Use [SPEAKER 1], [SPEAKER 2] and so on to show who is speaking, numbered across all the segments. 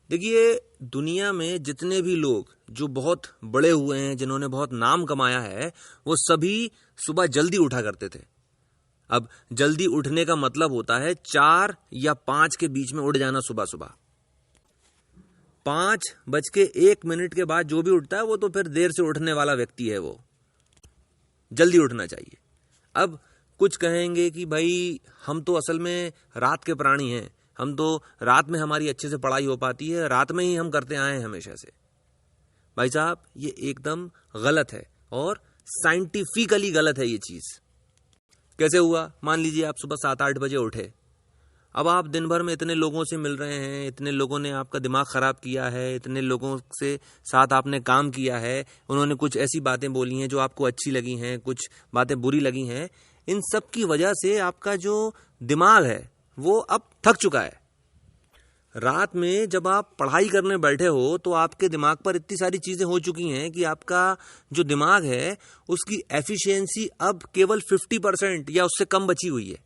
[SPEAKER 1] देखिए, दुनिया में जितने भी लोग जो बहुत बड़े हुए हैं, जिन्होंने बहुत नाम कमाया है, वो सभी सुबह जल्दी उठा करते थे। अब जल्दी उठने का मतलब होता है 4 या 5 के बीच में उठ जाना सुबह सुबह। 5:01 के बाद जो भी उठता है वो तो फिर देर से उठने वाला व्यक्ति है। वो जल्दी उठना चाहिए। अब कुछ कहेंगे कि भाई हम तो असल में रात के प्राणी हैं, हम तो रात में हमारी अच्छे से पढ़ाई हो पाती है, रात में ही हम करते आए हैं हमेशा से। भाई साहब, ये एकदम गलत है और साइंटिफिकली गलत है ये चीज। कैसे हुआ? मान लीजिए आप सुबह 7-8 बजे उठे। अब आप दिन भर में इतने लोगों से मिल रहे हैं, इतने लोगों ने आपका दिमाग खराब किया है, इतने लोगों से साथ आपने काम किया है, उन्होंने कुछ ऐसी बातें बोली हैं जो आपको अच्छी लगी हैं, कुछ बातें बुरी लगी हैं। इन सब की वजह से आपका जो दिमाग है वो अब थक चुका है। रात में जब आप पढ़ाई करने बैठे हो तो आपके दिमाग पर इतनी सारी चीजें हो चुकी हैं कि आपका जो दिमाग है उसकी एफिशिएंसी अब केवल 50% या उससे कम बची हुई है।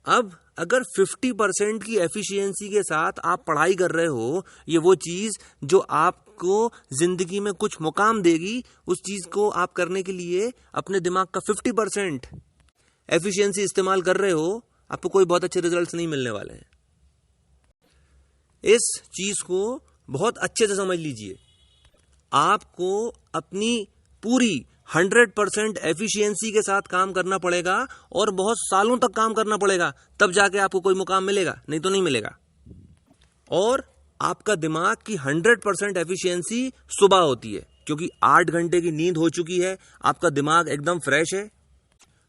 [SPEAKER 1] अब अगर 50% की एफिशिएंसी के साथ आप पढ़ाई कर रहे हो, ये वो चीज जो आपको जिंदगी में कुछ मुकाम देगी, उस चीज को आप करने के लिए अपने दिमाग का 50% एफिशिएंसी इस्तेमाल कर रहे हो, आपको कोई बहुत अच्छे रिजल्ट्स नहीं मिलने वाले हैं। इस चीज को बहुत अच्छे से समझ लीजिए। आपको अपनी पूरी 100% एफिशिएंसी के साथ काम करना पड़ेगा और बहुत सालों तक काम करना पड़ेगा, तब जाके आपको कोई मुकाम मिलेगा, नहीं तो नहीं मिलेगा। और आपका दिमाग की 100% एफिशिएंसी सुबह होती है, क्योंकि 8 घंटे की नींद हो चुकी है, आपका दिमाग एकदम फ्रेश है,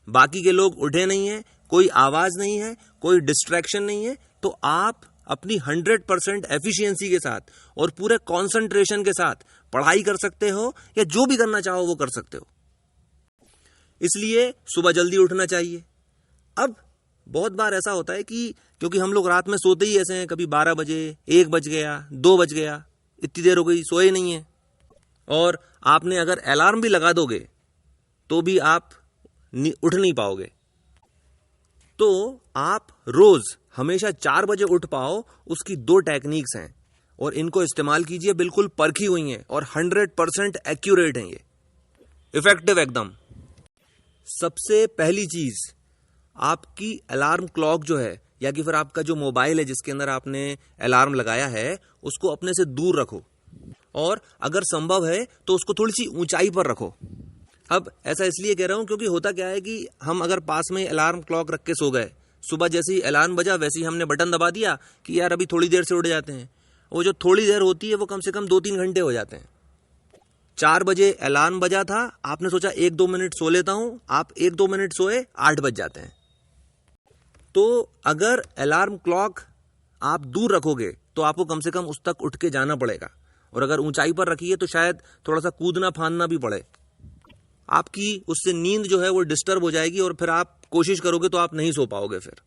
[SPEAKER 1] बाकी के लोग उठे नहीं है, कोई आवाज नहीं है, कोई डिस्ट्रैक्शन नहीं है, तो आप अपनी 100% एफिशिएंसी के साथ और पूरे कंसंट्रेशन के साथ पढ़ाई कर सकते हो या जो भी करना चाहो वो कर सकते हो। इसलिए सुबह जल्दी उठना चाहिए। अब बहुत बार ऐसा होता है कि क्योंकि हम लोग रात में सोते ही ऐसे हैं, कभी 12 बजे, 1 बज गया, 2 बज गया, इतनी देर हो गई, सोए नहीं है। और आपने अगर अलार्म भी लगा दोगे तो भी आप उठ नहीं पाओगे। तो आप रोज हमेशा 4 बजे उठ पाओ, उसकी 2 टेक्निक्स हैं और इनको इस्तेमाल कीजिए। बिल्कुल परखी हुई हैं और 100% एक्यूरेट हैं, ये इफेक्टिव एकदम। सबसे पहली चीज, आपकी अलार्म क्लॉक जो है या कि फिर आपका जो मोबाइल है जिसके अंदर आपने अलार्म लगाया है, उसको अपने से दूर रखो और अगर संभव है तो उसको थोड़ी सी ऊंचाई पर रखो। अब ऐसा इसलिए कह रहा हूं क्योंकि होता क्या है कि हम अगर पास में अलार्म क्लॉक रख के सो गए, सुबह जैसे ही अलार्म बजा वैसे ही हमने बटन दबा दिया कि यार अभी थोड़ी देर से उठ जाते हैं, वो जो थोड़ी देर होती है वो कम से कम 2-3 घंटे हो जाते हैं। 4 बजे अलार्म बजा था, आपने सोचा 1-2 मिनट सो लेता हूं, आप 1-2 मिनट सोए, 8 बज जाते हैं। तो अगर अलार्म क्लॉक आप दूर रखोगे तो आपको कम से कम उस तक उठ के जाना पड़ेगा, और अगर ऊंचाई पर रखिए तो शायद थोड़ा सा कूदना फांदना भी पड़े। आपकी उससे नींद जो है वो डिस्टर्ब हो जाएगी और फिर आप कोशिश करोगे तो आप नहीं सो पाओगे फिर।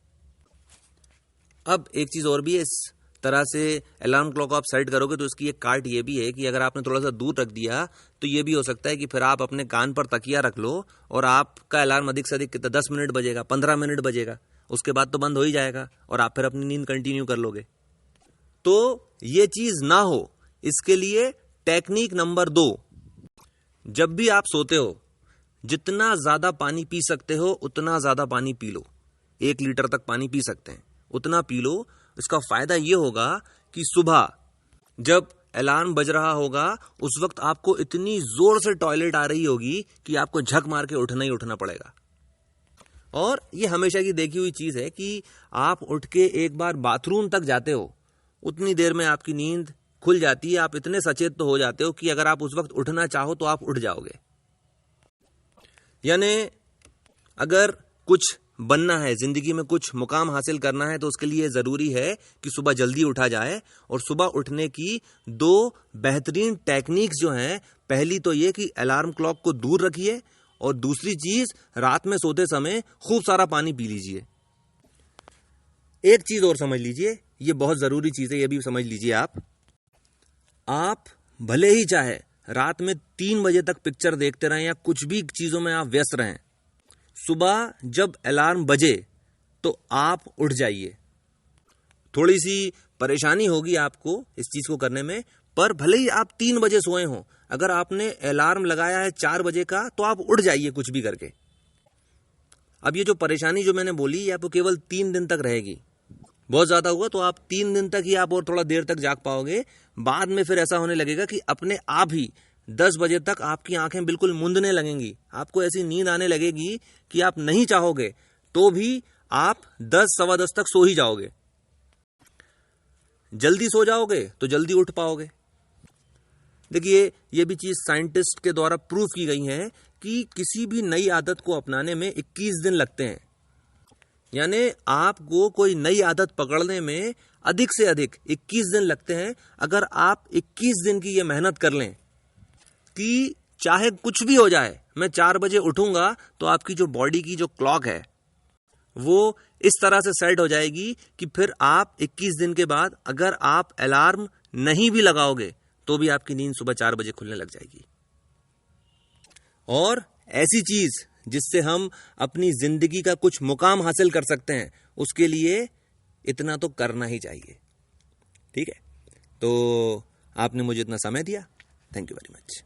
[SPEAKER 1] अब एक चीज और भी है, इस तरह से अलार्म क्लॉक आप सेट करोगे तो इसकी एक काट ये भी है कि अगर आपने थोड़ा सा दूर रख दिया तो ये भी हो सकता है कि फिर आप अपने कान पर तकिया रख लो और आपका अलार्म अधिक से अधिक 10 मिनट बजेगा, 15 मिनट बजेगा, उसके बाद तो बंद हो ही जाएगा और आप फिर अपनी नींद कंटिन्यू कर लोगे। तो ये चीज ना हो, इसके लिए टेक्निक नंबर 2, जब भी आप सोते हो जितना ज्यादा पानी पी सकते हो उतना ज्यादा पानी पी लो। 1 लीटर तक पानी पी सकते हैं, उतना पी लो। इसका फायदा यह होगा कि सुबह जब अलार्म बज रहा होगा उस वक्त आपको इतनी जोर से टॉयलेट आ रही होगी कि आपको झक मार के उठना ही उठना पड़ेगा। और यह हमेशा की देखी हुई चीज है कि आप उठ के एक बार बाथरूम तक जाते हो, उतनी देर में आपकी नींद खुल जाती है। आप इतने सचेत तो हो जाते हो कि अगर आप उस वक्त उठना चाहो तो आप उठ जाओगे। यानी अगर कुछ बनना है, जिंदगी में कुछ मुकाम हासिल करना है, तो उसके लिए जरूरी है कि सुबह जल्दी उठा जाए। और सुबह उठने की 2 बेहतरीन टेक्निक्स जो हैं, पहली तो ये कि अलार्म क्लॉक को दूर रखिए और दूसरी चीज रात में सोते समय खूब सारा पानी पी लीजिए। एक चीज और समझ लीजिए, ये बहुत जरूरी चीज है, ये भी समझ लीजिए। आप भले ही चाहे रात में 3 बजे तक पिक्चर देखते रहें या कुछ भी चीजों में आप व्यस्त रहें, सुबह जब अलार्म बजे तो आप उठ जाइए। थोड़ी सी परेशानी होगी आपको इस चीज को करने में, पर भले ही आप 3 बजे सोए हो, अगर आपने अलार्म लगाया है 4 बजे का तो आप उठ जाइए कुछ भी करके। अब ये जो परेशानी जो मैंने बोली ये आपको केवल 3 दिन तक रहेगी। बहुत ज्यादा हुआ तो आप 3 दिन तक ही आप और थोड़ा देर तक जाग पाओगे। बाद में फिर ऐसा होने लगेगा कि अपने आप ही 10 बजे तक आपकी आंखें बिल्कुल मूंदने लगेंगी। आपको ऐसी नींद आने लगेगी कि आप नहीं चाहोगे तो भी आप 10 सवा 10 तक सो ही जाओगे। जल्दी सो जाओगे तो जल्दी उठ पाओगे। देखिए ये भी चीज साइंटिस्ट के द्वारा प्रूफ की गई है कि किसी भी नई आदत को अपनाने में 21 दिन लगते हैं। यानी आपको कोई नई आदत पकड़ने में अधिक से अधिक 21 दिन लगते हैं। अगर आप 21 दिन की ये मेहनत कर लें कि चाहे कुछ भी हो जाए, मैं 4 बजे उठूंगा, तो आपकी जो बॉडी की जो क्लॉक है वो इस तरह से सेट हो जाएगी कि फिर आप 21 दिन के बाद अगर आप अलार्म नहीं भी लगाओगे तो भी आपकी नींद सुबह 4 बजे खुलने लग जाएगी। और ऐसी चीज जिससे हम अपनी जिंदगी का कुछ मुकाम हासिल कर सकते हैं, उसके लिए इतना तो करना ही चाहिए। ठीक है, तो आपने मुझे इतना समय दिया, थैंक यू वेरी मच।